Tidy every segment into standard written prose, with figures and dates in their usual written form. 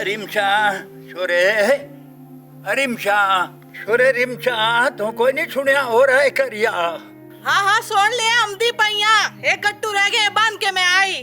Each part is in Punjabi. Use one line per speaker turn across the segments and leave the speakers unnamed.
रिमशा छोरे रिमशा छोरे रिमशा तो कोई नहीं सुनिया हो रहा है करिया।
हाँ हाँ सुन लिया आमदी पैया एक गट्टू रह गए बांध के मैं आई।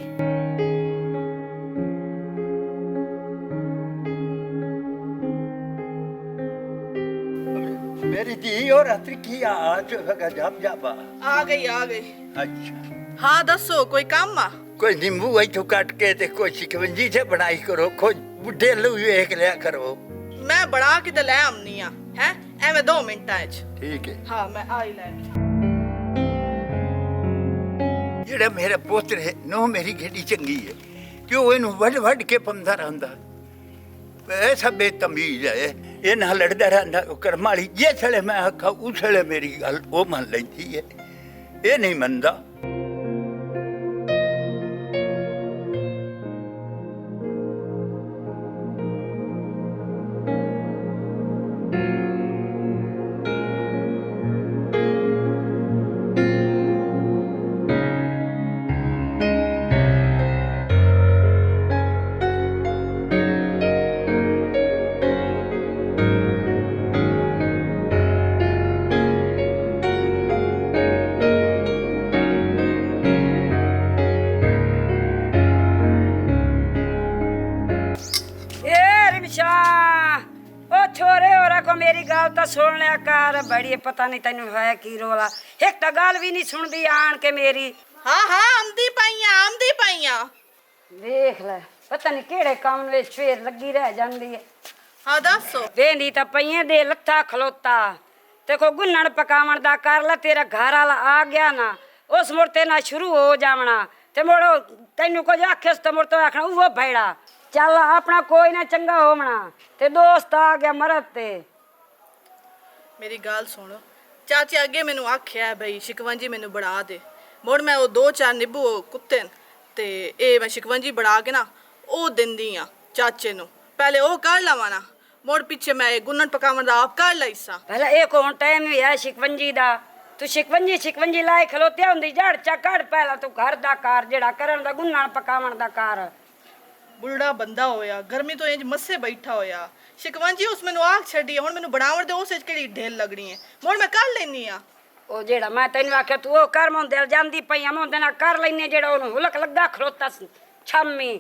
मेरी दी और रात्रि की आज जब जाबा
आ गई आ गई।
अच्छा
हाँ दसो कोई काम आ?
कोई नींबू वही तो काट के ते कोई शिकवंजी से बनाई करो कोई बुढ़े लू एक लिया करो।
मैं बड़ा के ले आमनी आ हैं एवे 2 मिनट च।
ठीक है
हाँ मैं आई लैके।
जेड़ा मेरा पुत्र है नो मेरी गेडी चंगी है क्यों इनू वड वड के पंदा रहंदा ऐसा बेतमीज है ये ना लड़दा रहंदा करमाली ये छले मैं आखा उछले मेरी गल वो मान लेंदी है ये नहीं मनदा।
मेरी गल तो सुन लिया कर बड़ी पता नहीं तेन है की रोला एक तो गल भी नहीं सुनदी आन के मेरी।
हाँ हाँ आमदी पाइया
देख ले पता नहीं केड़े काम में सवेर लगी रह जांदी है।
हाँ दसो
वेंदी तो पईए दे लत्था खलोता ते को गुन्नण पकावण दा कर ला तेरा घर वाला आ गया ना उस मुड़ ते ना शुरू हो जावना ते मोड़ो तेनू को आखेस तो मुड़ तो आखना वो भैड़ा चल अपना कोई ना चंगा होवना ते दोस्त आ गया मरद ते।
मेरी गल सुन चाची अगे मैनू आख्या है भाई शिकवंजी मैनू बढ़ा दे मुड़ मैं वो 2-4 निब्बू कुत्ते ते ए मैं शिकवंजी बढ़ा के ना ओ दिंदी आ चाचे नू पहले ओ कर लवा ना मुड़ पीछे मैं गुन्नण पकावण दा आप कर लई सा।
पहले एक होन टाइम भी है शिकवंजी दा तू शिकवंजी लाए खलोते हुंदी जड़ चा कड़ पहला तू घर दा कार जेड़ा करन दा गुन्नण पकावण दा कार।
बुढ़ा बंदा होया गर्मी तो इंज मस्से बैठा होया शिकवंजी उस मैनू आख छड़ी हुण मैनू बनावण दे उस केड़ी ढेल लगनी है मुड़ मैं कर लेनी आ
ओ जेड़ा मैं तैनू आख्या तू ओ कर मोंदे जांदी पईया मोंदे ना कर लेने जेड़ा ओनू हुलक लगा खलोता छम्मी।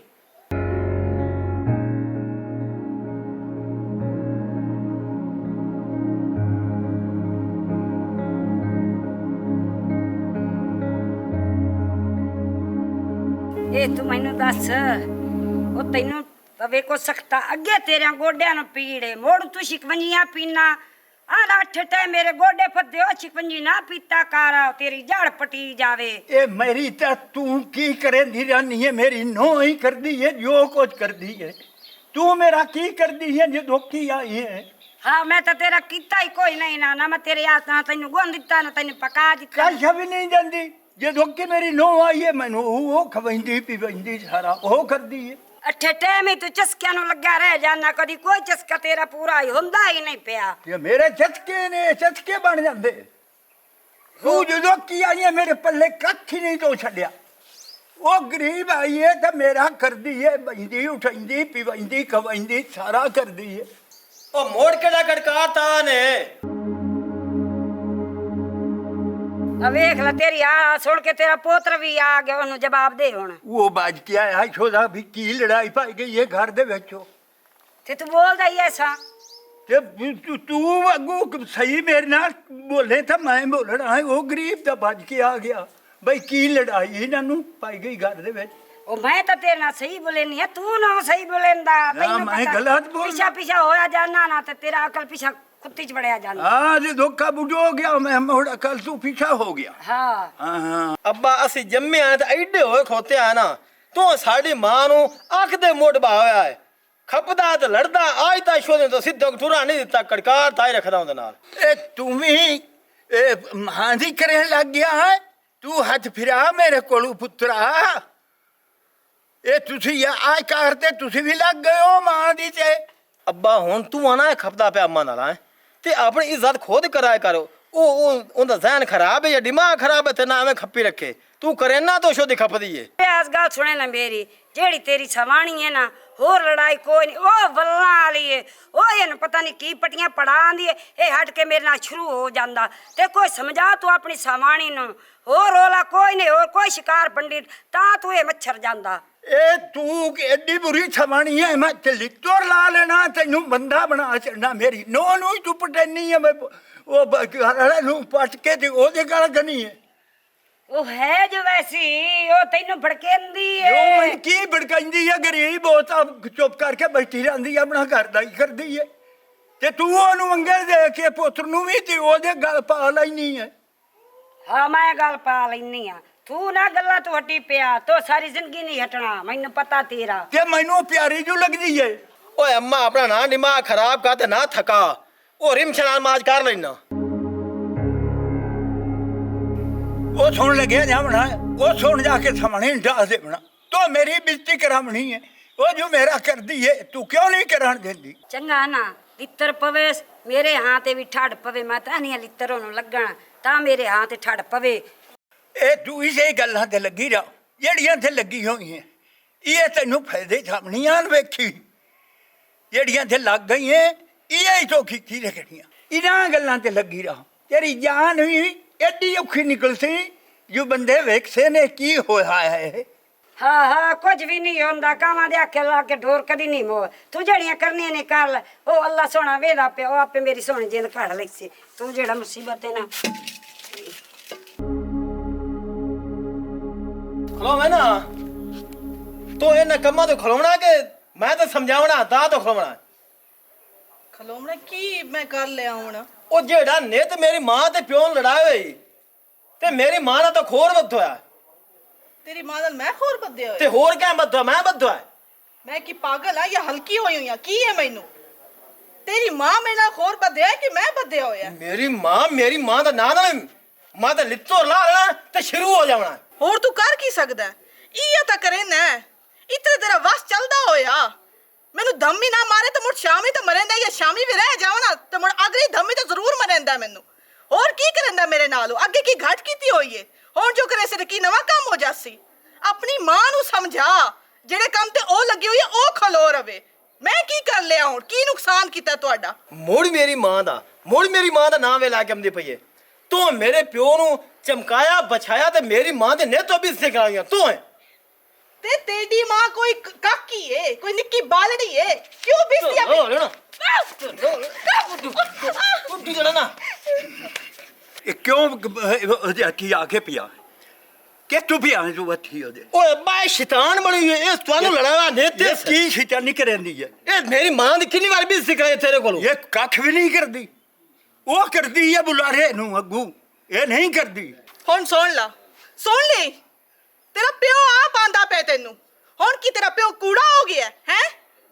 ए तू मैनू दस ओ तैनू तवे को सकता अगे तेरे गोड्या न पीड़े मोड़ तू शिकवंजियां पीना आ 8 टाइम मेरे गोडे फदे ओ शिकवंजी ना पीता कर तेरी जड़ पटी जावे।
ए मेरी ता तू की करेंदी रहनी है मेरी नो ही कर दी है जो कुछ कर दी है तू मेरा की कर दी है जो धोखी आई है।
हाँ मैं तो तेरा कीता ही कोई नहीं ना मैं तेरे हाथ ना तैनू गुन दिता ना तैनू पका दिता
कैसा भी नहीं जाती जे धोखी मेरी नो आई है मैनू वो खवैंदी पीवैंदी सारा वो कर दी है।
8 टाइम ही तू चस्किया नु लगा रह जाना कदी कोई चस्का तेरा पूरा ही हुंदा ही नहीं पिया।
ये मेरे चस्के ने चस्के बन जाते तू जो की आई है मेरे पल्ले कछ ही नहीं तो छड़िया वो गरीब आई है तो मेरा कर दी है बंदी उठाई पीवैंदी खवैंदी सारा कर दी है।
ओ मोड़ केड़ा गड़काता ने
वेख ला तेरी आ सुन के तेरा पोत्र भी आ गया ओनू जवाब दे हुण
वो बाज के आया छोदा भी की लड़ाई पाई गई है घर दे विचों
ते तू बोलदा ही ऐसा
ते तू अगू सही मेरे नाल बोले था मैं बोलना है वो गरीब दा बाज के आ गया भाई की लड़ाई इन्हां पाई गई घर दे विच
ओ मैं तो तेरे नाल सही बोले नहीं है तू ना सही बोलेंदा
मैं गलत बोल
पीछा पीछा होया जाना ना ते तेरा अकल पीछा कुत्ती च बड़या जाना।
हाँ जो धोखा बुझो हो गया मैं मोड़ा कल तू पीछा हो गया।
हाँ
हाँ
अब्बा असि जम्मे आए तो एडे होए खोते आ ना तू साडी मां नु अख दे मोड़ बा होया है खपदा ते लड़दा आज ता शोदे तो सिद्ध ठुरा नहीं दिता कड़कार ताई रखदा उंदे नाल।
ए तुम ही मांदी करे लग गया है तू हाथ फिरा मेरे कोलू पुत्रा ए तुसी या आय करते तुसी भी लग गए हो मां दी ते।
अब्बा हुन तू आना खपदा पे अम्मा नाल है ते अपनी इज्जत खुद कराया करो ओ उनदा ज़हन खराब है या दिमाग खराब है ते ना हमें खप्पी रखे तू करे ना तो शोदी खपदी है।
आज गल सुने ना मेरी जेड़ी तेरी सवाणी है ना ਹੋਰ ਲੜਾਈ ਕੋਈ ਨਹੀਂ। ਉਹ ਵੱਲਾਂ ਵਾਲੀ ਏ, ਉਹ ਇਹਨੂੰ ਪਤਾ ਨਹੀਂ ਕੀ ਪਟੀਆਂ ਪੜਾਉਂਦੀ ਏ, ਇਹ ਹਟ ਕੇ ਮੇਰੇ ਨਾਲ ਸ਼ੁਰੂ ਹੋ ਜਾਂਦਾ। ਤੇ ਕੋਈ ਸਮਝਾ ਤੂੰ ਆਪਣੀ ਸਵਾਣੀ ਨੂੰ। ਹੋਰ ਰੋਲਾ ਕੋਈ ਨਹੀਂ, ਹੋਰ ਕੋਈ ਸ਼ਿਕਾਰ ਪੰਡਿਤ ਤਾਂ ਤੂੰ ਇਹ ਮੱਛਰ ਜਾਂਦਾ।
ਇਹ ਤੂੰ ਐਡੀ ਬੁਰੀ ਛਵਾਣੀ ਹੈ, ਮੈਂ ਚੱਲੀ ਤੁਰ ਲਾ ਲੈਣਾ, ਤੈਨੂੰ ਬੰਦਾ ਬਣਾ ਛੱਡਣਾ। ਮੇਰੀ ਨੋ ਨੂੰ ਹੀ ਤੂੰ ਪਟੈਨੀ ਹੈ, ਮੈਂ ਉਹ ਘਰ ਨੂੰ ਪਟ ਕੇ ਤੇ ਉਹਦੇ ਗਲ ਗਨੀ ਹੈ।
ਉਹ ਹੈ ਜੋ ਵੈਸੀ, ਉਹ ਤੈਨੂੰ ਭੜਕੇਂਦੀ ਏ।
ਉਹ ਮੈਂ ਕੀ ਭੜਕਾਉਂਦੀ ਹੈ? ਗਰੀਬ ਉਹ ਤਾਂ ਚੁੱਪ ਕਰਕੇ ਬੈਠੀ ਰਹਿੰਦੀ ਹੈ, ਆਪਣਾ ਘਰ ਦਾ ਹੀ ਕਰਦੀ ਹੈ। ਤੇ ਤੂੰ ਉਹਨੂੰ ਮੰਗਲ ਦੇ ਕੇ ਪੁੱਤਰ ਨੂੰ ਵੀ ਤੇ ਉਹਦੇ ਗਲ ਪਾ ਲੈਣੀ ਹੈ।
ਹਾਂ ਮੈਂ ਗੱਲ ਪਾ ਲੈਨੀ ਆ, ਤੂੰ ਨਾ ਗੱਲਾਂ ਤੋਂ ਹਟੀ ਪਿਆ, ਤੋ ਸਾਰੀ ਜ਼ਿੰਦਗੀ ਨਹੀਂ ਹਟਣਾ, ਮੈਨੂੰ ਪਤਾ ਤੇਰਾ।
ਤੇ ਮੈਨੂੰ ਪਿਆਰੀ ਜੋ ਲੱਗਦੀ ਹੈ।
ਓਏ अम्मा अपना ना दिमाग खराब कर ते ना थका, ओ रिम छलाल माज कर लेना।
ਉਹ ਸੁਣ ਲੱਗਿਆ ਜਾਵਣਾ, ਉਹ ਸੁਣ ਜਾ ਕੇ ਸਾਹਮਣੇ ਢਾ ਦੇਵਣਾ। ਤੂੰ ਮੇਰੀ ਬੇਇੱਜ਼ਤੀ ਕਰਾਉਣੀ ਹੈ, ਉਹ ਜੋ ਮੇਰਾ ਕਰਦੀ ਹੈ ਤੂੰ ਕਿਉਂ ਨਹੀਂ ਕਰਾਉਣ ਦਿੰਦੀ?
ਚੰਗਾ ਨਾ ਲਿੱਤਰ ਪਵੇ ਮੇਰੇ ਹਾਂ ਤੇ ਵੀ ਠੱਡ ਪਵੇ, ਮੈਂ ਤਾਂ ਨਹੀਂ ਲਿੱਤਰ ਉਹਨੂੰ ਲੱਗਣਾ ਤਾਂ ਮੇਰੇ ਹਾਂ ਤੇ ਠੱਡ ਪਵੇ।
ਇਹ ਤੂੰ ਇਸੇ ਗੱਲਾਂ ਤੇ ਲੱਗੀ ਰਹਾ ਜਿਹੜੀਆਂ ਤੇ ਲੱਗੀ ਹੋਈਆਂ, ਇਹ ਤੈਨੂੰ ਫਾਇਦੇ ਸਾਹਮਣੀਆਂ ਵੇਖੀ ਜਿਹੜੀਆਂ ਤੇ ਲੱਗ ਗਈਆਂ, ਇਹ ਹੀ ਤੋਂ ਖਿੱਚੀ ਰੱਖਣੀਆਂ। ਇਹਨਾਂ ਗੱਲਾਂ ਤੇ ਲੱਗੀ ਰਹਾ, ਤੇਰੀ ਜਾਨ ਵੀ ਐਡੀ ਔਖੀ ਨਿਕਲ ਸੀ ਜੋ ਬੰਦੇ ਵੇਖਸੇ ਨੇ ਕੀ ਹੋਇਆ ਹੈ।
ਹਾਂ ਹਾਂ ਕੁਝ ਵੀ ਨਹੀਂ ਹੁੰਦਾ, ਕਾਵਾਂ ਦੇ ਆਖੇ ਲਾ ਕੇ ਢੋਰ ਕਦੀ ਨਹੀਂ ਮੋਹ। ਤੂੰ ਜਿਹੜੀਆਂ ਕਰਨੀਆਂ ਨੇ ਕਰ ਲੈ, ਉਹ ਅੱਲਾ ਸੋਹਣਾ ਵੇਦਾ ਪਿਆ, ਉਹ ਆਪੇ ਮੇਰੀ ਸੋਹਣੀ ਜਿੰਦ ਘੜ ਲਈ ਸੀ। ਤੂੰ ਜਿਹੜਾ ਮੁਸੀਬਤ ਹੈ ਨਾ
खलोवे ना तो इन कम्मा तो खलोना के मैं तो समझावना ता तो खलोना।
ਖਲੋਮਣਾ ਕੀ ਮੈਂ ਕਰ ਲਿਆ ਹੁਣ?
ओ जेड़ा नित मेरी मां ते प्यो ਨੂੰ ਲੜਾਏ ਹੋਈ ਤੇ ਮੇਰੀ ਮਾਂ ਨਾਲ ਤਾਂ ਖੋਰ ਵੱਧ ਹੋਇਆ
ਤੇਰੀ ਮਾਂ ਨਾਲ ਮੈਂ ਖੋਰ ਬੱਧੇ ਹੋਏ?
ਤੇ ਹੋਰ ਕਿਆ ਵੱਧ ਹੋਇਆ? ਮੈਂ ਵੱਧ ਹੋਇਆ?
ਮੈਂ ਕੀ ਪਾਗਲ ਆ ਜਾਂ ਹਲਕੀ ਹੋਈ ਹੋਈ ਆ? ਕੀ ਹੈ ਮੈਨੂੰ? ਤੇਰੀ ਮਾਂ ਮੇਰੇ ਨਾਲ ਖੋਰ ਬੱਧਿਆ ਕਿ ਮੈਂ ਬੱਧਿਆ ਹੋਇਆ?
ਮੇਰੀ ਮਾਂ ਦਾ ਨਾਂ ਨਾ ਮਾਂ ਤਾਂ ਲਿੱਤੋ ਲਾ ਲੈਣਾ ਤੇ ਸ਼ੁਰੂ ਹੋ ਜਾਵਣਾ।
ਹੋਰ ਤੂੰ ਕਰ ਕੀ ਸਕਦਾ? ਇਹ ਤਾਂ ਕਰੇ ਨਾ ਇਤਨੇ ਤੇਰਾ ਵਸ ਚੱਲਦਾ ਹੋਇਆ ਮੈਨੂੰ ਦਮ ਹੀ ਨਾ ਮਾਰੇ ਤੇ ਮੁੜ ਸ਼ਾਮੀ ਤਾਂ ਮਰੇਂਦਾ, ਜਾਂ ਸ਼ਾਮੀ ਵੀ ਰਹਿ ਜਾਵਣਾ ਤੇ ਮੁੜ ਅਗਲੀ ਦਮੀ ਤਾਂ ਜ਼ਰੂਰ ਮਰੇਂਦਾ ਮੈਨੂੰ। ਹੋਰ ਕੀ ਕਰੇਂਦਾ ਮੇਰੇ ਨਾਲ? ਅੱਗੇ ਕੀ ਘਾਟ ਕੀਤੀ ਹੋਈ ਏ? ਹੁਣ ਜੋ ਕਰੇ ਸੀ ਕੀ ਨਵਾਂ ਕੰਮ ਹੋ ਜਾਸੀ? ਆਪਣੀ ਮਾਂ ਨੂੰ ਸਮਝਾ, ਜਿਹੜੇ ਕੰਮ ਤੇ ਉਹ ਲੱਗੀ ਹੋਈ ਹੈ ਉਹ ਖਲੋ ਰਵੇ। ਮੈਂ ਕੀ ਕਰ ਲਿਆ ਹੁਣ? ਕੀ ਨੁਕਸਾਨ ਕੀਤਾ ਤੁਹਾਡਾ?
ਮੁੜ ਮੇਰੀ ਮਾਂ ਦਾ ਨਾਮ ਵੇ ਲਾ ਕੇ ਆਉਂਦੀ ਪਈ ਏ। ਤੂੰ ਮੇਰੇ ਪਿਓ ਨੂੰ ਚਮਕਾਇਆ ਬਛਾਇਆ ਤੇ ਮੇਰੀ ਮਾਂ ਦੇ ਨੇ ਤੋਂ ਵੀ ਸਿਖਾਈਆਂ ਤੂੰ ਹੈ।
ਤੇ ਤੇਰੀ ਮਾਂ ਕੋਈ ਕਾਕੀ ਏ, ਕੋਈ ਨਿੱਕੀ ਬਾਲੜੀ ਏ? ਕਿਉਂ ਬਿਸਤੀ ਆਪਣੀ?
ਹੋ ਲੈਣਾ ਤੂੰ ਜਣਾ ਨਾ
ਇਹ ਕਿਉਂ ਉਹਦੇ ਕੀ ਆ ਕੇ ਪਿਆ ਕਿ ਤੂੰ ਵੀ ਆਂ ਜੋ ਅੱਠੀ ਉਹਦੇ?
ਓਏ ਬਾਈ ਸ਼ੈਤਾਨ ਬਣੀ ਹੋਈ ਇਸ ਤੁਹਾਨੂੰ ਲੜਾਵਾ ਨੇ ਤੇ
ਇਹ ਕੀ ਸ਼ੈਤਾਨੀ ਕਰਦੀ ਹੈ?
ਇਹ ਮੇਰੀ ਮਾਂ ਦੀ ਕਿੰਨੀ ਵਾਰ ਵੀ ਸਿਖਾਏ ਤੇਰੇ ਕੋਲੋਂ।
ਇਹ ਕੱਖ ਵੀ ਨਹੀਂ ਕਰਦੀ, ਉਹ ਕਰਦੀ ਹੈ ਬੁਲਾਰੇ ਨੂੰ ਅੱਗੂ, ਇਹ ਨਹੀਂ ਕਰਦੀ।
ਹੁਣ ਸੁਣ ਲਈ ਤੇਰਾ ਪਿਓ ਆਪ ਆਂਦਾ ਪਿਆ ਤੈਨੂੰ। ਹੁਣ ਕੀ ਤੇਰਾ ਪਿਓ ਕੂੜਾ ਹੋ ਗਿਆ ਹੈ?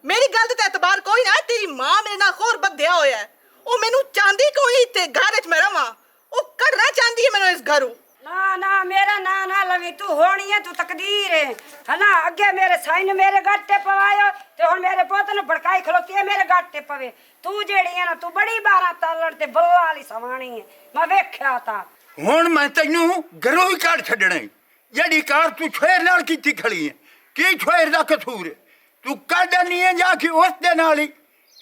ਮੇਰੀ ਗੱਲ ਤੇ ਇਤਬਾਰ ਕੋਈ ਨਾ। ਤੇਰੀ ਮਾਂ ਮੇਰੇ ਨਾਲ ਖੋਰ ਬੱਧਿਆ ਹੋਇਆ ਹੈ, ਉਹ ਮੈਨੂੰ ਚਾਹੁੰਦੀ ਕੋਈ ਇੱਥੇ ਘਰ 'ਚ ਮੈਂ ਰਵਾਂ, ਉਹ ਕੱਢਣਾ ਚਾਹੁੰਦੀ ਹੈ ਮੈਨੂੰ ਇਸ ਘਰੋਂ।
ਨਾ ਨਾ ਮੇਰਾ ਨਾਂ ਨਾ ਲਵੀ, ਤੂੰ ਹੋਣੀ ਹੈ, ਤੂੰ ਤਕਦੀਰ ਹੈ ਹਨਾ। ਅੱਗੇ ਮੇਰੇ ਸਾਈ ਨੇ ਮੇਰੇ ਗੱਟੇ ਪਵਾਇਓ ਤੇ ਹੁਣ ਮੇਰੇ ਪੁੱਤ ਨੂੰ ਭੜਕਾਈ ਖਲੋਤੀ ਹੈ ਮੇਰੇ ਗੱਟੇ ਪਵੇ। ਤੂੰ ਜਿਹੜੀ ਹੈ ਨਾ ਤੂੰ ਬੜੀ 12 ਤਾਲੜ ਤੇ ਬੱਲਾ ਵਾਲੀ ਸਵਾਣੀ ਹੈ, ਮੈਂ ਵੇਖਿਆ ਤਾਂ।
ਹੁਣ ਮੈਂ ਤੈਨੂੰ ਘਰੋਂ ਹੀ ਕੱਢ ਛੱਡਣਾ ਈ। ਜਿਹੜੀ ਕਾਰ ਤੂੰ ਛੇਰ ਨਾਲ ਕੀਤੀ ਖੜੀ ਹੈ, ਕੀ ਛੇਰ ਦਾ ਕਸੂਰ ਹੈ? ਤੂੰ ਕੱਢ ਨਹੀਂ ਹੈ ਜਾ ਕੇ ਉਸ ਦੇ ਨਾਲ ਹੀ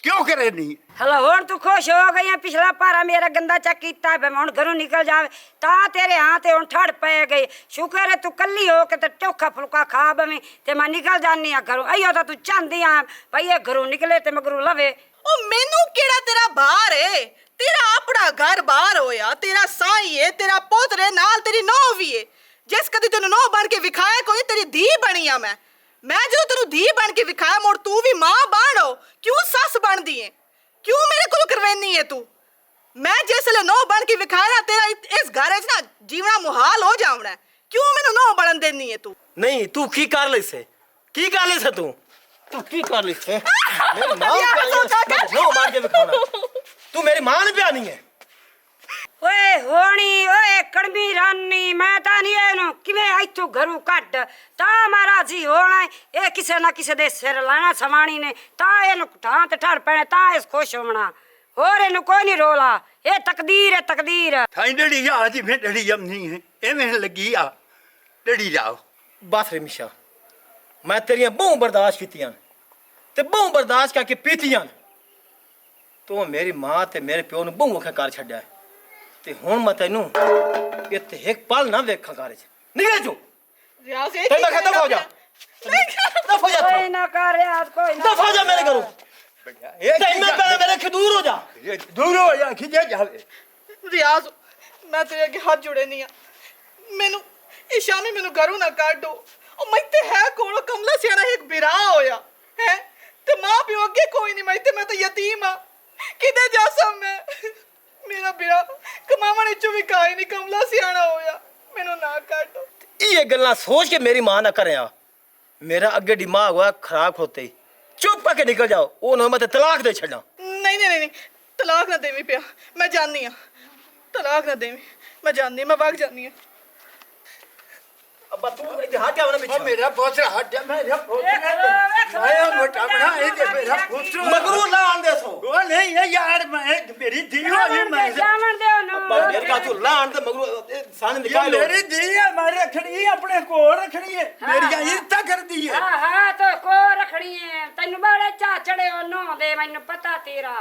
ਕਿਉਂ ਕਰੇ ਨਹੀਂ?
ਹਲੋ ਹੁਣ ਤੂੰ ਖੁਸ਼ ਹੋ ਗਈ ਹੈ? ਪਿਛਲਾ ਭਾਰਾ ਮੇਰਾ ਗੰਦਾ ਚੱਕ ਕੀਤਾ ਹੈ, ਹੁਣ ਘਰੋਂ ਨਿਕਲ ਜਾਵੇ ਤਾਂ ਤੇਰੇ ਹਾਂ ਤੇ ਹੁਣ ਠੜ ਪੈ ਗਈ। ਸ਼ੁਕਰ ਹੈ ਤੂੰ ਕੱਲੀ ਹੋ ਕੇ ਤੇ ਚੋਖਾ ਫੁਲਕਾ ਖਾ ਬਵੇਂ ਤੇ ਮੈਂ ਨਿਕਲ ਜਾਨੀ ਆ ਘਰੋਂ। ਅਈਓ ਤਾਂ ਤੂੰ ਚਾਹੁੰਦੀ ਆ ਭਈ ਇਹ ਘਰੋਂ ਨਿਕਲੇ ਤੇ ਮਗਰੋਂ ਲਵੇ।
ਉਹ ਮੈਨੂੰ ਕਿਹੜਾ ਤੇਰਾ ਬਾਹਰ ਏ? ਤੇਰਾ ਆਪਣਾ ਘਰ ਬਾਹਰ ਹੋਇਆ, ਤੇਰਾ ਸਾਈ ਏ, ਤੇਰਾ ਪੋਤਰੇ ਨਾਲ ਤੇਰੀ ਨੌਂ ਵੀ ਏ। ਜਿਸ ਕਦੀ ਤੈਨੂੰ ਨੌਂ ਬਣ ਕੇ ਵਿਖਾਇਆ ਕੋਈ, ਤੇਰੀ ਧੀ ਬਣੀ ਆ ਮੈਂ ਜਦੋਂ ਤੈਨੂੰ ਧੀ ਬਣ ਕੇ ਵਿਖਾਇਆ ਮੁੜ ਤੂੰ ਵੀ ਮਾਂ ਬਣੋ ਕਿਉਂ ਸੱਸ ਬਣਦੀ ਏ? ਕਿਉਂ ਮੇਰੇ ਕੋਲ ਕਰਵੈਨੀ ਏ ਤੂੰ? ਮੈਂ ਜਿਸ ਵੇਲੇ ਨੌਂ ਬਣ ਕੇ ਵਿਖਾਇਆ ਨਾ ਤੇਰਾ ਇਸ ਘਰ 'ਚ ਨਾ ਜੀਵਣਾ ਮੁਹਾਲ ਹੋ ਜਾਵਣਾ। ਕਿਉਂ ਮੈਨੂੰ ਨੌਂ ਬਣਨ ਦੇਣੀ ਏ ਤੂੰ?
ਨਹੀਂ ਤੂੰ ਕੀ ਕਰ ਲਈ ਸੇ? ਕੀ ਕਰ ਲਈ ਸੇ ਤੂੰ ਕੀ ਕਰ ਲਈ ਸੇ? ਮੇਰੀ ਮਾਂ ਨੋ ਮਾਰ ਕੇ ਵਿਖਾਉਣਾ। ਤੂੰ ਮੇਰੀ ਮਾਂ ਨੂੰ ਪਿਆਣੀ ਹੈ।
ਓਏ ਹੋਣੀ ਓਏ ਕੜਮੀ ਰਾਨੀ, ਮੈਂ ਤਾਂ ਨਹੀਂ ਇਹਨੂੰ ਕਿਵੇਂ ਇੱਥੋਂ ਘਰੋਂ ਕੱਢ ਤਾਂ ਮਹਾਰਾਜੀ ਹੋਣਾ। ਇਹ ਕਿਸੇ ਨਾ ਕਿਸੇ ਦੇ ਸਿਰ ਲਾਣਾ ਸਵਾਣੀ ਨੇ ਤਾਂ ਇਹਨੂੰ ਠਾਂ ਤੇ ਠੜ ਪੈਣੇ ਤਾਂ ਇਸ ਖੁਸ਼ ਹੋਣਾ। ਹੋਰ ਇਹਨੂੰ ਕੋਈ ਨਹੀਂ ਰੋਲਾ, ਇਹ ਤਕਦੀਰ ਹੈ ਤਕਦੀਰ।
ਥਾਈ ਡੜੀ ਆ ਜੀ ਮੈਂ ਡੜੀ ਜਮਨੀ ਹੈ ਐਵੇਂ ਲੱਗੀ ਆ ਡੜੀ ਜਾਓ।
ਬਸ ਰਿਮਸ਼ਾ ਮੈਂ ਤੇਰੀਆਂ ਬਹੁਤ ਬਰਦਾਸ਼ਤ ਕੀਤੀਆਂ। ਤੇ ਬਹੁ ਬਰਦਾਸ਼ਤ ਕਰਕੇ ਪੀਤੀਆਂ ਤੂੰ ਮੇਰੀ ਮਾਂ ਤੇ ਮੇਰੇ ਪਿਓ ਨੂੰ ਬਹੁ ਅੱਖਾਂ ਕਰ ਛੱਡਿਆ ਹੈ। ਤੇ ਹੁਣ ਮੈਂ ਤੈਨੂੰ ਇੱਥੇ ਇੱਕ ਪਲ ਨਾ ਵੇਖਾਂ ਘਰ 'ਚ ਨਿਕਲ ਜੋ
ਰਿਆਜ਼ ਇਹ
ਤੇ ਮੈਂ ਖਤਮ ਹੋ ਜਾ ਦਫਾ ਜਾ
ਕੋਈ ਨਾ ਕਰ ਰਿਆਜ਼ ਕੋਈ ਨਾ
ਦਫਾ ਜਾ ਮੇਰੇ ਘਰੋਂ
ਇਹ
ਤੇ ਮੈਂ ਪਹਿਲਾਂ ਮੇਰੇ ਖਦੂਰ ਹੋ ਜਾ
ਦੂਰ ਹੋ ਜਾ ਖਿਜੇ ਜਾਵੇ
ਰਿਆਜ਼ ਮੈਂ ਤੇਰੇ ਅੱਗੇ ਹੱਥ ਜੋੜੇ ਨਹੀਂ ਆ ਮੈਨੂੰ ਇਹ ਸ਼ਾਮੀ ਮੈਨੂੰ ਘਰੋਂ ਨਾ ਕੱਢੋ ਉਹ ਮੈਂ ਤੇ ਹੈ ਕੋਲ ਕਮਲਾ ਸਿਆਣਾ ਇੱਕ ਬਿਰਾ ਹੋਇਆ ਹੈ ਤੇ ਮਾਂ ਪਿਓ ਅੱਗੇ ਕੋਈ ਨਹੀਂ ਮੈਂ ਤਾਂ ਯਤੀਮ ਆ ਕਿਤੇ ਜਾ ਸਾਂ ਮੈਂ ਮੇਰਾ ਬਿਰਾ ਕਮਾਵਣ ਵਿੱਚੋਂ ਵੀ ਕਾਈ ਨਹੀਂ ਕਮਲਾ ਸਿਆਣਾ ਹੋਇਆ ਮੈਨੂੰ ਨਾ ਕੱਢੋ
ਇਹ ਗੱਲਾਂ ਸੋਚ ਕੇ ਮੇਰੀ ਮਾਂ ਨਾ ਕਰਿਆ ਮੇਰਾ ਅੱਗੇ ਦਿਮਾਗ ਹੋਇਆ ਖਰਾਬ ਹੋਤੇ ਹੀ ਚੁੱਪ ਕੇ ਨਿਕਲ ਜਾਓ ਉਹ ਨਾ ਮੈਂ ਤੇ ਤਲਾਕ ਦੇ ਛੱਡਾਂ
ਨਹੀਂ ਤਲਾਕ ਨਾ ਦੇਵੀਂ ਪਿਆ ਮੈਂ ਜਾਣੀ ਆ ਤਲਾਕ ਨਾ ਦੇਵੀਂ ਮੈਂ ਜਾਣੀ ਮੈਂ ਵਗ ਜਾਣੀ ਆ
ਅੱਬਾ ਤੂੰ ਇੱਥੇ ਹੱਥ ਆਵਣਾ
ਉਹ
ਪਿੱਛੇ
ਮੇਰਾ ਪੁੱਤਰ ਹੱਟ ਮੇਰਾ ਪੁੱਤਰ ਆਇਆ ਮੋਟਾ ਬਣਾ ਇਹ ਤੇ ਮੇਰਾ ਪੁੱਤਰ
ਮਗਰੂ ਨਾ ਆਂਦੇ ਸੋ
ਉਹ ਨਹੀਂ ਹੈ ਯਾਰ ਮੈਂ ਮੇਰੀ ਧੀ ਹੋਈ ਮੈਂ
ਜਾਵਣ ਦੇ ਉਹਨੂੰ
ਮੇਰੇ ਕਾ ਤੂੰ ਲਾਣ ਤੇ ਮਗਰੂ ਸਾਨ ਨਿਕਾਲ ਲੋ
ਮੇਰੀ ਧੀ ਹੈ ਮੈਂ ਰੱਖਣੀ ਆਪਣੇ ਕੋਲ ਰੱਖਣੀ ਹੈ ਮੇਰੀਆਂ ਇੱਜ਼ਤਾਂ ਕਰਦੀ ਹੈ
ਹਾਂ ਤੋ ਕੋ ਰੱਖਣੀ ਹੈ ਤੈਨੂੰ ਬੜੇ ਚਾਚੜੇ ਉਹਨੂੰ ਦੇ ਮੈਨੂੰ ਪਤਾ ਤੇਰਾ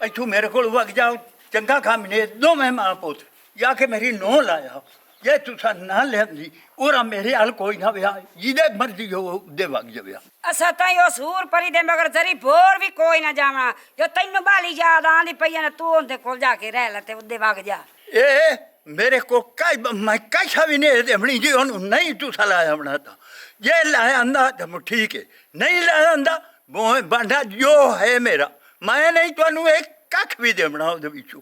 ਇੱਥੋਂ ਮੇਰੇ ਕੋਲ ਵਗ ਜਾਓ ਚੰਗਾ ਕੰਮ ਨੇ ਦੋਵੇਂ ਮਾਂ ਪੁੱਤ ਜਾਂ ਕਿ ਮੇਰੀ ਨੋਹ ਲਾਇਆ ਜੇ ਤੁਸੀਂ ਨਾ ਲੈਂਦੀ ਉਹਰਾ ਮੇਰੇ ਹਾਲ ਕੋਈ ਨਾ ਵਿਆਹ ਜਿਹਦੇ ਮਰਜ਼ੀ ਹੋ ਉਹਦੇ ਵਗ ਜਾਵਿਆ
ਅਸਾਂ ਤਾਂ ਉਹ ਸੂਰ ਪਰੀ ਦੇ ਮਗਰ ਜ਼ਰੀ ਭੋਰ ਵੀ ਕੋਈ ਨਾ ਜਾਵਣਾ ਜੋ ਤੈਨੂੰ ਬਾਲੀ ਯਾਦ ਆਂਦੀ ਪਈ ਆ ਨਾ ਤੂੰ ਉਹਦੇ ਕੋਲ ਜਾ ਕੇ ਰਹਿ ਲੈ ਤੇ ਉਹਦੇ ਵਗ ਜਾ
ਇਹ ਮੇਰੇ ਕੋ ਕਾਈ ਮੈਂ ਕਾਸ਼ਾ ਵੀ ਨਹੀਂ ਦੇਵਣੀ ਜੀ ਉਹਨੂੰ ਨਹੀਂ ਤੁਸੀਂ ਲਾਇਆ ਬਣਾਤਾ ਜੇ ਲਾਇਆ ਆਂਦਾ ਤਾਂ ਠੀਕ ਹੈ ਨਹੀਂ ਲਾਇਆ ਆਂਦਾ ਬੋਏ ਬਾਂਡਾ ਜੋ ਹੈ ਮੇਰਾ ਮੈਂ ਨਹੀਂ ਤੁਹਾਨੂੰ ਇੱਕ ਕੱਖ ਵੀ ਦੇਵਣਾ ਉਹਦੇ ਵਿੱਚੋਂ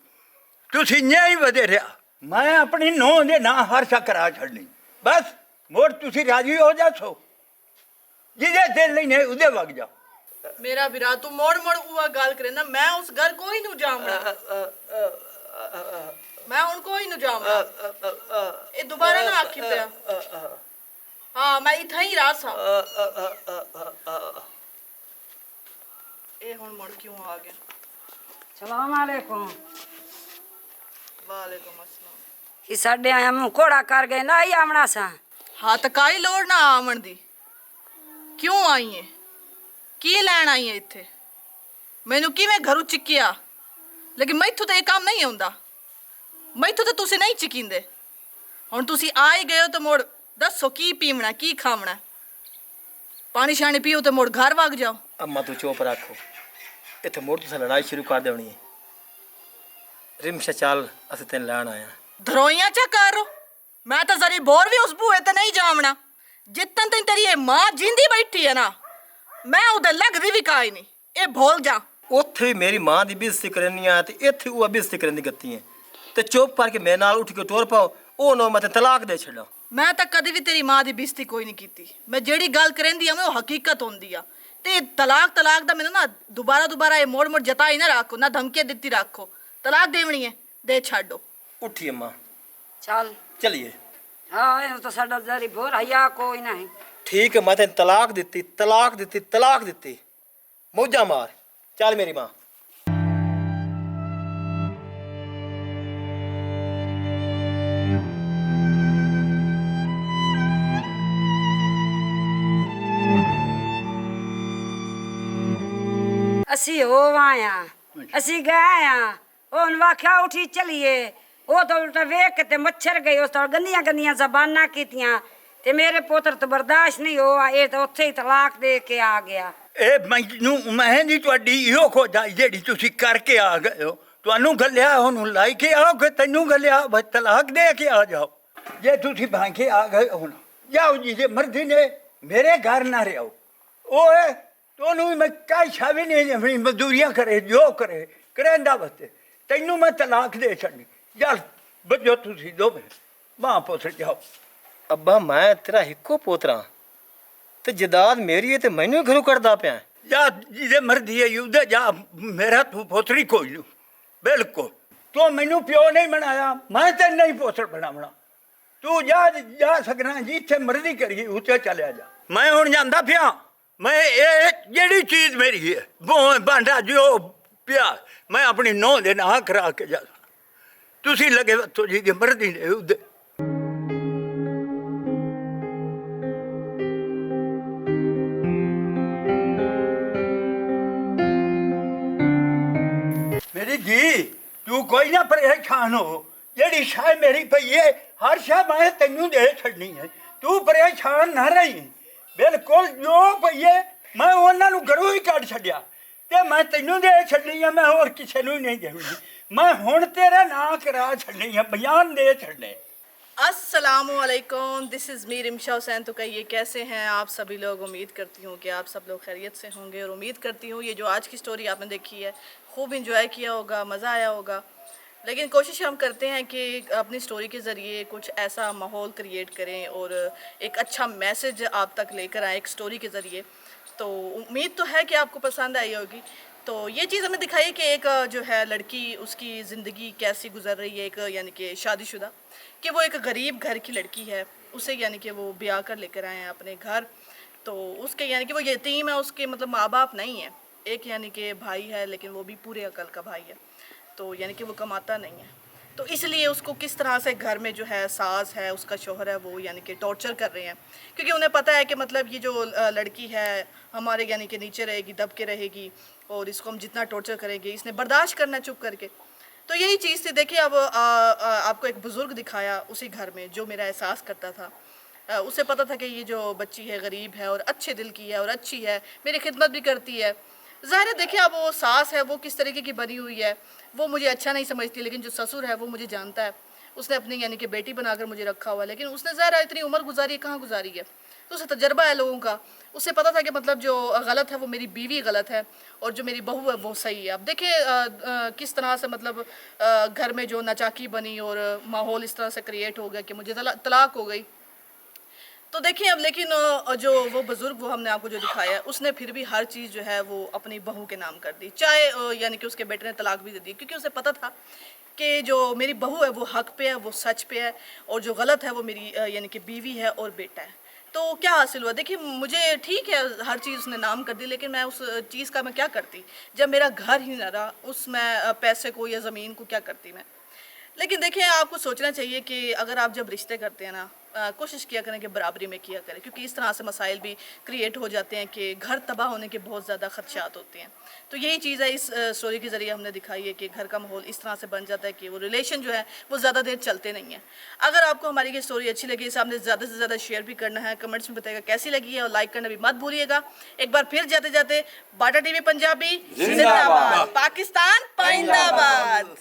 ਤੁਸੀਂ ਨਿਆਂ ਹੀ ਵਧੇ ਰਿਹਾ ਮੈਂ ਆਪਣੀ ਨੂੰਹ ਦੇ ਨਾਂ ਹਰ ਕਰਾ ਛੱਡਣੀ ਬਸ ਮੋੜ ਤੁਸੀਂ ਰਾਜੀ ਹੋ ਜਾਸੋ ਜਿਹਦੇ ਦਿਲ ਨਹੀਂ ਨੇ ਉਹਦੇ ਵਗ ਜਾ
ਮੇਰਾ ਵੀਰਾ ਤੂੰ ਮੋੜ ਉਹ ਗੱਲ ਕਰੇ ਨਾ ਮੈਂ ਉਸ ਘਰ ਕੋਈ ਨੂੰ ਜਾਵਣਾ ਮੈਂ ਹੁਣ ਕੋਈ ਨੂੰ ਜਾਵਣਾ ਇਹ ਦੁਬਾਰਾ ਨਾ ਆਖੀ ਪਿਆ ਹਾਂ ਮੈਂ ਇੱਥੇ ਹੀ ਰਾਸ ਹਾਂ ਇਹ ਹੁਣ ਮੁੜ ਕਿਉਂ ਆ ਗਿਆ
ਸਲਾਮ ਅਲੈਕੁਮ
ਵਾਲੇਕੁਮ ਅਸਲਾਮ
ਇਹ ਸਾਡੇ ਆਇਆ ਮੂੰਹ ਕੋੜਾ ਕਰ ਗਏ ਨਾ ਹੀ ਆਵਣਾ ਸਾਂ
ਹਾਂ ਤਾਂ ਕਾਈ ਲੋੜ ਨਾ ਆਵਣ ਦੀ ਕਿਉਂ ਆਈ ਏ ਕੀ ਲੈਣ ਆਈ ਏ ਇੱਥੇ ਮੈਨੂੰ ਕਿਵੇਂ ਘਰੋਂ ਚਿੱਕਿਆ ਲੇਕਿਨ ਮੈਥੋਂ ਤਾਂ ਇਹ ਕੰਮ ਨਹੀਂ ਹੁੰਦਾ ਮੈਥੋਂ ਤਾਂ ਤੁਸੀਂ ਨਹੀਂ ਚਿਕਿੰਦੇ ਹੁਣ ਤੁਸੀਂ ਆ ਹੀ ਗਏ ਹੋ ਤਾਂ ਮੋੜ ਦੱਸੋ ਕੀ ਪੀਵਣਾ ਕੀ ਖਾਵਣਾ ਪਾਣੀ ਸ਼ਾਣੀ ਪੀਓ ਤੇ ਮੋੜ ਘਰ ਵਗ ਜਾਓ
ਅੰਮਾ ਤੂੰ ਚੁੱਪ ਰੱਖੋ ਇੱਥੇ ਮੋੜ ਤੁਸੀਂ ਲੜਾਈ ਸ਼ੁਰੂ ਕਰ ਦੇਣੀ ਹੈ ਰਿਮਸ਼ਾ ਚੱਲ ਅਸੀਂ ਤੈਨੂੰ ਲੈਣ ਆਇਆ
ਧਰੋਈਆਂ ਚਾ ਕਰੋ ਮੈਂ ਤਾਂ ਜ਼ਰੀ ਬੋਰ ਵੀ ਉਸ ਬੂਏ ਤੇ ਨਹੀਂ ਜਾਵਣਾ ਜਿੱਤਨ ਤੈਨੂੰ ਤੇਰੀ ਇਹ ਮਾਂ ਜਿੰਦੀ ਬੈਠੀ ਹੈ ਨਾ ਮੈਂ ਉਹਦੇ ਲੱਗਦੀ ਵੀ ਕਾਈ ਨਹੀਂ ਇਹ ਭੁੱਲ ਜਾ
ਉੱਥੇ ਵੀ ਮੇਰੀ ਮਾਂ ਦੀ ਬੇਇੱਜ਼ਤੀ ਕਰਨੀ ਆ ਤੇ ਇੱਥੇ ਉਹ ਬੇਇੱਜ਼ਤੀ ਕਰਨ ਦੀ ਗੱਤੀ ਹੈ ਤੇ ਚੁੱਪ ਕਰਕੇ ਮੇਰੇ ਨਾਲ ਉੱਠ ਕੇ ਟੁਰ ਪਾਓ ਉਹ ਨਾ ਮੈਂ ਤਲਾਕ ਦੇ ਛੱਡਾਂ
ਮੈਂ ਤਾਂ ਕਦੇ ਵੀ ਤੇਰੀ ਮਾਂ ਦੀ ਬੇਇੱਜ਼ਤੀ ਕੋਈ ਨਹੀਂ ਕੀਤੀ ਮੈਂ ਜਿਹੜੀ ਗੱਲ ਕਰੇਂਦੀ ਆ ਮੈਂ ਉਹ ਹਕੀਕਤ ਹੁੰਦੀ ਆ ਤੇ ਤਲਾਕ ਦਾ ਮੈਨੂੰ ਨਾ ਦੁਬਾਰਾ ਇਹ ਮੋੜ ਜਤਾਈ ਨਾ ਰੱਖੋ ਨਾ ਧਮਕੀ ਦਿੱਤੀ ਰੱਖੋ ਤਲਾਕ ਦੇਵਣੀ ਹੈ ਦੇ ਛੱਡੋ
ਉੱਠੀ ਅੰਮਾ
ਚੱਲ
ਚਲਿਏ
ਹਾਂ ਇਹ ਤਾਂ ਸਾਡਾ ਜ਼ਰੀ ਭੋਰ ਹਯਾ ਕੋਈ ਨਹੀਂ
ਠੀਕ ਹੈ ਮੈਂ ਤੈਨੂੰ ਤਲਾਕ ਦਿੱਤੀ ਮੌਜਾਂ ਮਾਰ ਚੱਲ ਮੇਰੀ ਮਾਂ
ਅਸੀਂ ਹੋ ਆਇਆ ਅਸੀਂ ਗਏ ਆ ਉਹਨ ਵਾਖਿਆ ਉਠੀ ਚਲੀਏ ਉਹ ਤਾਂ ਉਲਟਾ ਵੇਖ ਕੇ ਤੇ ਮੱਛਰ ਗਈ ਉਸ ਤੋਂ ਗੰਦੀਆਂ ਜ਼ਬਾਨਾਂ ਕੀਤੀਆਂ ਤੇ ਮੇਰੇ ਪੁੱਤਰ ਤੋਂ ਬਰਦਾਸ਼ਤ ਨਹੀਂ ਹੋਆ ਇਹ ਤਾਂ ਉੱਥੇ ਹੀ ਤਲਾਕ ਦੇ ਕੇ ਆ ਗਿਆ
ਇਹ ਮੈਨੂੰ ਮੈਂ ਨਹੀਂ ਤੁਹਾਡੀ ਇਹੋ ਖੋਜਾਈ ਜਿਹੜੀ ਤੁਸੀਂ ਕਰਕੇ ਆ ਗਏ ਹੋ ਤੁਹਾਨੂੰ ਗੱਲਿਆ ਉਹਨੂੰ ਲਾਈ ਕੇ ਆਓ ਕਿ ਤੈਨੂੰ ਗੱਲਿਆ ਬਸ ਤਲਾਕ ਦੇ ਕੇ ਆ ਜਾਓ ਜੇ ਤੁਸੀਂ ਭਾਂ ਕੇ ਆ ਗਏ ਹੁਣ ਜਾਓ ਜੀ ਜੇ ਮਰਜ਼ੀ ਨੇ ਮੇਰੇ ਘਰ ਨਾ ਰਹੋ ਓਏ ਤੁਹਾਨੂੰ ਮੈਂ ਕਾਈ ਛਾਵੀ ਨਹੀਂ ਆਪਣੀ ਮਜ਼ਦੂਰੀਆਂ ਕਰੇ ਜੋ ਕਰੇ ਕਰੇਂਦਾ ਬਤੇ ਤੈਨੂੰ ਮੈਂ ਤਲਾਕ ਦੇ ਛੱਡੀ ਚੱਲ ਬੱਜੋ ਤੁਸੀਂ ਦੋਵੇਂ ਮਾਂ ਪੁੱਤ ਜਾਓ
ਅੱਬਾ ਮੈਂ ਤੇਰਾ ਇੱਕੋ ਪੋਤਰਾ ਤੇ ਜਦਾਦ ਮੇਰੀ ਹੈ ਤੇ ਮੈਨੂੰ ਘਰੋਂ ਕੱਢਦਾ ਪਿਆ
ਜਾ ਜਿਹਦੇ ਮਰਦੀ ਹੈ ਯੂਦੇ ਜਾ ਮੇਰਾ ਤੂੰ ਪੋਤਰੀ ਕੋਈ ਨੂੰ ਬਿਲਕੁਲ ਤੂੰ ਮੈਨੂੰ ਪਿਓ ਨਹੀਂ ਬਣਾਇਆ ਮੈਂ ਤੇ ਨਹੀਂ ਪੋਤਰ ਬਣਾਉਣਾ ਤੂੰ ਜਾ ਸਕਣਾ ਜਿੱਥੇ ਮਰਜ਼ੀ ਕਰੀਏ ਉੱਥੇ ਚਲਿਆ ਜਾ ਮੈਂ ਹੁਣ ਜਾਂਦਾ ਪਿਆ ਮੈਂ ਇਹ ਜਿਹੜੀ ਚੀਜ਼ ਮੇਰੀ ਹੈ ਬਾਂਡਾ ਜੋ ਪਿਆ ਮੈਂ ਆਪਣੀ ਨੌਂ ਦੇ ਨਾਂ ਕਰਾ ਕੇ ਜਾ ਤੁਸੀਂ ਲੱਗੇ ਤੁਹਾਡੀ ਦੀ ਮਰਜ਼ੀ ਨੇ ਉਹਦੇ ਮੇਰੀ ਜੀ ਤੂੰ ਕੋਈ ਨਾ ਪਰੇਸ਼ਾਨ ਹੋ ਜਿਹੜੀ ਸ਼ਾਇ ਮੇਰੀ ਪਈ ਹੈ ਹਰ ਸ਼ਾਇ ਮੈਂ ਤੈਨੂੰ ਦੇ ਛੱਡਣੀ ਹੈ ਤੂੰ ਪਰੇਸ਼ਾਨ ਨਾ ਰਹੀ ਬਿਲਕੁਲ ਜੋ ਪਈ ਹੈ ਮੈਂ ਉਹਨਾਂ ਨੂੰ ਘਰੋਂ ਹੀ ਕੱਢ ਛੱਡਿਆ ਤੇ ਮੈਂ ਤੈਨੂੰ ਦੇ ਛੱਡਣੀ ਹੈ ਮੈਂ ਹੋਰ ਕਿਸੇ ਨੂੰ ਨਹੀਂ ਦੇਣੀ ਮੈਂ ਹੁਣ ਤੇਰਾ ਨਾਂ ਕਰਾ ਛੱਡਣੀ ਹੈ बयान दे छड़ने
अस्सलामुअलैकुम this is me Rimsha Hussain. तो कहिए कैसे हैं आप सभी लोग। उम्मीद करती हूँ कि आप सब लोग खैरियत से होंगे और उम्मीद करती हूँ ये जो आज की स्टोरी आपने देखी है खूब इंजॉय किया होगा, मज़ा आया होगा। लेकिन कोशिश हम करते हैं कि अपनी स्टोरी के ज़रिए कुछ ऐसा माहौल क्रिएट करें और एक अच्छा मैसेज आप तक लेकर आएँ एक स्टोरी के ज़रिए। तो उम्मीद तो है कि आपको पसंद आई होगी। तो ये चीज़ हमें दिखाई कि एक जो है लड़की उसकी ज़िंदगी कैसी गुजर रही है, एक यानी कि शादीशुदा, कि वो एक गरीब घर की लड़की है, उसे यानी कि वो ब्याह कर लेकर आए हैं अपने घर। तो उसके यानी कि वो यतीम है, उसके मतलब माँ बाप नहीं है, एक यानी कि भाई है लेकिन वो भी पूरे अकल का भाई है, तो यानी कि वो कमाता नहीं है। तो इसलिए उसको किस तरह से घर में जो है सास है उसका शौहर है वो यानी कि टॉर्चर कर रहे हैं, क्योंकि उन्हें पता है कि मतलब ये जो लड़की है हमारे यानी कि नीचे रहेगी, दब के रहेगी और इसको हम जितना टॉर्चर करेंगे इसने बर्दाश्त करना चुप करके। तो यही चीज़ थी। देखिए अब आपको एक बुज़ुर्ग दिखाया उसी घर में जो मेरा एहसास करता था। उसे पता था कि ये जो बच्ची है गरीब है और अच्छे दिल की है और अच्छी है, मेरी खिदमत भी करती है। ज़ाहिर है देखिए अब वो सास है वो किस तरीके की बनी हुई है वो मुझे अच्छा नहीं समझती, लेकिन जो ससुर है वो मुझे जानता है, उसने अपनी यानी कि बेटी बनाकर मुझे रखा हुआ है। लेकिन उसने ज़ाहिर है इतनी उम्र गुजारी है, कहाँ गुजारी है, तो उसे तजर्बा है लोगों का। उसे पता था कि मतलब जो गलत है वो मेरी बीवी गलत है और जो मेरी बहू है वो सही है। अब देखिए किस तरह से मतलब घर में जो नाचाकी बनी और माहौल इस तरह से क्रिएट हो गया कि मुझे तलाक हो गई। तो देखिए अब लेकिन जो वो बुज़ुर्ग वो हमने आपको जो दिखाया है उसने फिर भी हर चीज़ जो है वो अपनी बहू के नाम कर दी, चाहे यानी कि उसके बेटे ने तलाक भी दे दी, क्योंकि उसे पता था कि जो मेरी बहू है वो हक पे है, वो सच पे है और जो गलत है वो मेरी यानी कि बीवी है और बेटा है। तो क्या हासिल हुआ देखिए, मुझे ठीक है हर चीज़ उसने नाम कर दी, लेकिन मैं उस चीज़ का मैं क्या करती जब मेरा घर ही ना रहा, उसमें पैसे को या ज़मीन को क्या करती मैं। लेकिन देखिए आपको सोचना चाहिए कि अगर आप जब रिश्ते करते हैं ना कोशिश किया करें कि बराबरी में किया करें, क्योंकि इस तरह से मसाइल भी क्रिएट हो जाते हैं कि घर तबाह होने के बहुत ज़्यादा खदशात होते हैं। तो यही चीज़ है इस स्टोरी के ज़रिए हमने दिखाई है कि घर का माहौल इस तरह से बन जाता है कि वो रिलेशन जो है वो ज़्यादा देर चलते नहीं हैं। अगर आपको हमारी ये स्टोरी अच्छी लगी सामने ज़्यादा से ज़्यादा शेयर भी करना है, कमेंट्स में बताइएगा कैसी लगी है और लाइक करना भी मत भूलिएगा। एक बार फिर जाते जाते बाटा टीवी पंजाबी जिंदाबाद, पाकिस्तान पाइंदाबाद।